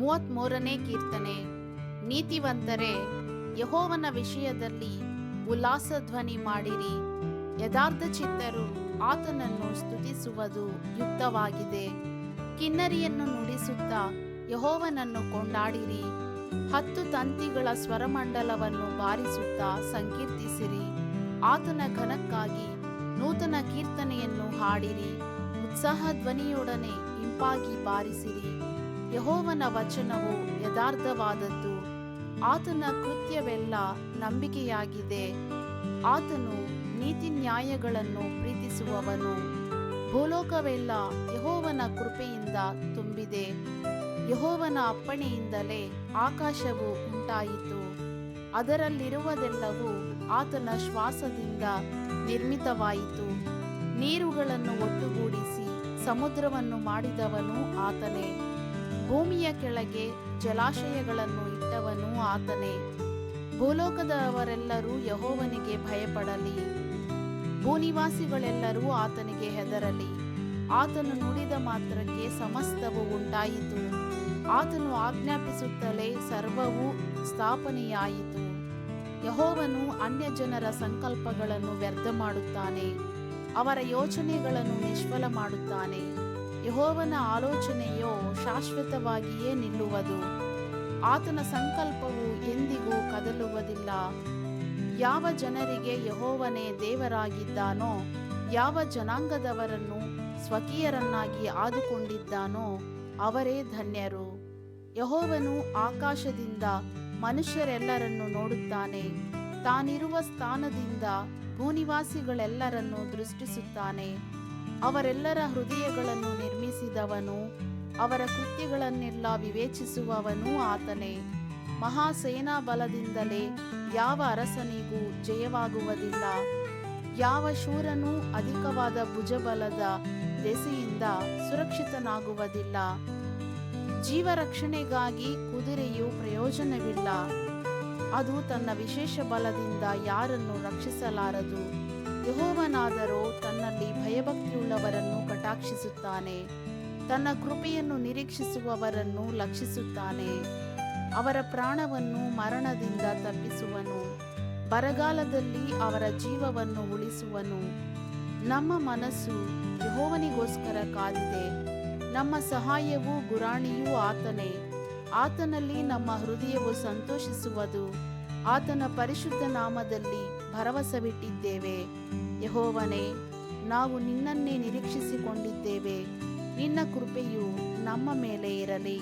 33ನೇ ಕೀರ್ತನೆ. ನೀತಿವಂತರೇ, ಯೆಹೋವನ ವಿಷಯದಲ್ಲಿ ಉಲ್ಲಾಸ ಧ್ವನಿ ಮಾಡಿರಿ. ಯಥಾರ್ಥ ಚಿತ್ತರು ಆತನನ್ನು ಸ್ತುತಿಸುವುದು ಯುಕ್ತವಾಗಿದೆ. ಕಿನ್ನರಿಯನ್ನು ನುಡಿಸುತ್ತಾ ಯೆಹೋವನನ್ನು ಕೊಂಡಾಡಿರಿ. 10 ತಂತಿಗಳ ಸ್ವರಮಂಡಲವನ್ನು ಬಾರಿಸುತ್ತಾ ಸಂಕೀರ್ತಿಸಿರಿ. ಆತನ ಘನಕ್ಕಾಗಿ ನೂತನ ಕೀರ್ತನೆಯನ್ನು ಹಾಡಿರಿ. ಉತ್ಸಾಹ ಧ್ವನಿಯೊಡನೆ ಇಂಪಾಗಿ ಬಾರಿಸಿರಿ. ಯೆಹೋವನ ವಚನವು ಯಥಾರ್ಥವಾದದ್ದು, ಆತನ ಕೃತ್ಯವೆಲ್ಲ ನಂಬಿಕೆಯಾಗಿದೆ. ಆತನು ನೀತಿ ನ್ಯಾಯಗಳನ್ನು ಪ್ರೀತಿಸುವವನು. ಭೂಲೋಕವೆಲ್ಲ ಯೆಹೋವನ ಕೃಪೆಯಿಂದ ತುಂಬಿದೆ. ಯೆಹೋವನ ಅಪ್ಪಣೆಯಿಂದಲೇ ಆಕಾಶವು ಉಂಟಾಯಿತು. ಅದರಲ್ಲಿರುವುದೆಲ್ಲವೂ ಆತನ ಶ್ವಾಸದಿಂದ ನಿರ್ಮಿತವಾಯಿತು. ನೀರುಗಳನ್ನು ಒಟ್ಟುಗೂಡಿಸಿ ಸಮುದ್ರವನ್ನು ಮಾಡಿದವನು ಆತನೇ. ಭೂಮಿಯ ಕೆಳಗೆ ಜಲಾಶಯಗಳನ್ನು ಇಟ್ಟವನು ಆತನೇ. ಭೂಲೋಕದವರೆಲ್ಲರೂ ಯೆಹೋವನಿಗೆ ಭಯಪಡಲಿ. ಭೂನಿವಾಸಿಗಳೆಲ್ಲರೂ ಆತನಿಗೆ ಹೆದರಲಿ. ಆತನು ನುಡಿದ ಮಾತ್ರಕ್ಕೆ ಸಮಸ್ತವು ಉಂಟಾಯಿತು. ಆತನು ಆಜ್ಞಾಪಿಸುತ್ತಲೇ ಸರ್ವವೂ ಸ್ಥಾಪನೆಯಾಯಿತು. ಯೆಹೋವನು ಅನ್ಯಜನರ ಸಂಕಲ್ಪಗಳನ್ನು ವ್ಯರ್ಥ ಮಾಡುತ್ತಾನೆ, ಅವರ ಯೋಚನೆಗಳನ್ನು ನಿಷ್ಫಲ ಮಾಡುತ್ತಾನೆ. ಯೆಹೋವನ ಆಲೋಚನೆಯೋ ಶಾಶ್ವತವಾಗಿಯೇ ನಿಲ್ಲುವುದು. ಆತನ ಸಂಕಲ್ಪವು ಎಂದಿಗೂ ಕದಲುವುದಿಲ್ಲ. ಯಾವ ಜನರಿಗೆ ಯೆಹೋವನೇ ದೇವರಾಗಿದ್ದಾನೋ, ಯಾವ ಜನಾಂಗದವರನ್ನು ಸ್ವಕೀಯರನ್ನಾಗಿ ಆದುಕೊಂಡಿದ್ದಾನೋ ಅವರೇ ಧನ್ಯರು. ಯೆಹೋವನು ಆಕಾಶದಿಂದ ಮನುಷ್ಯರೆಲ್ಲರನ್ನು ನೋಡುತ್ತಾನೆ. ತಾನಿರುವ ಸ್ಥಾನದಿಂದ ಭೂನಿವಾಸಿಗಳೆಲ್ಲರನ್ನು ದೃಷ್ಟಿಸುತ್ತಾನೆ. ಅವರೆಲ್ಲರ ಹೃದಯಗಳನ್ನು ನಿರ್ಮಿಸಿದವನು, ಅವರ ಕೃತ್ಯಗಳನ್ನೆಲ್ಲ ವಿವೇಚಿಸುವವನೂ ಆತನೇ. ಮಹಾಸೇನಾ ಬಲದಿಂದಲೇ ಯಾವ ಅರಸನಿಗೂ ಜಯವಾಗುವುದಿಲ್ಲ. ಯಾವ ಶೂರನೂ ಅಧಿಕವಾದ ಭುಜಬಲದ ದೆಸೆಯಿಂದ ಸುರಕ್ಷಿತನಾಗುವುದಿಲ್ಲ. ಜೀವರಕ್ಷಣೆಗಾಗಿ ಕುದುರೆಯು ಪ್ರಯೋಜನವಿಲ್ಲ. ಅದು ತನ್ನ ವಿಶೇಷ ಬಲದಿಂದ ಯಾರನ್ನು ರಕ್ಷಿಸಲಾರದು. ಯೆಹೋವನಾದರೋ ತನ್ನಲ್ಲಿ ಭಯಭಕ್ತಿಯುಳ್ಳವರನ್ನು ಕಟಾಕ್ಷಿಸುತ್ತಾನೆ. ತನ್ನ ಕೃಪೆಯನ್ನು ನಿರೀಕ್ಷಿಸುವವರನ್ನು ಲಕ್ಷಿಸುತ್ತಾನೆ. ಅವರ ಪ್ರಾಣವನ್ನು ಮರಣದಿಂದ ತಪ್ಪಿಸುವನು. ಬರಗಾಲದಲ್ಲಿ ಅವರ ಜೀವವನ್ನು ಉಳಿಸುವನು. ನಮ್ಮ ಮನಸ್ಸು ಯೆಹೋವನಿಗೋಸ್ಕರ ಕಾದಿದೆ. ನಮ್ಮ ಸಹಾಯವೂ ಗುರಾಣಿಯೂ ಆತನೇ. ಆತನಲ್ಲಿ ನಮ್ಮ ಹೃದಯವು ಸಂತೋಷಿಸುವುದು. ಆತನ ಪರಿಶುದ್ಧ ನಾಮದಲ್ಲಿ ಭರವಸವಿಟ್ಟಿದ್ದೇವೆ. ಯೆಹೋವನೇ, ನಾವು ನಿನ್ನನ್ನೇ ನಿರೀಕ್ಷಿಸಿಕೊಂಡಿದ್ದೇವೆ. ನಿನ್ನ ಕೃಪೆಯು ನಮ್ಮ ಮೇಲೆ ಇರಲಿ.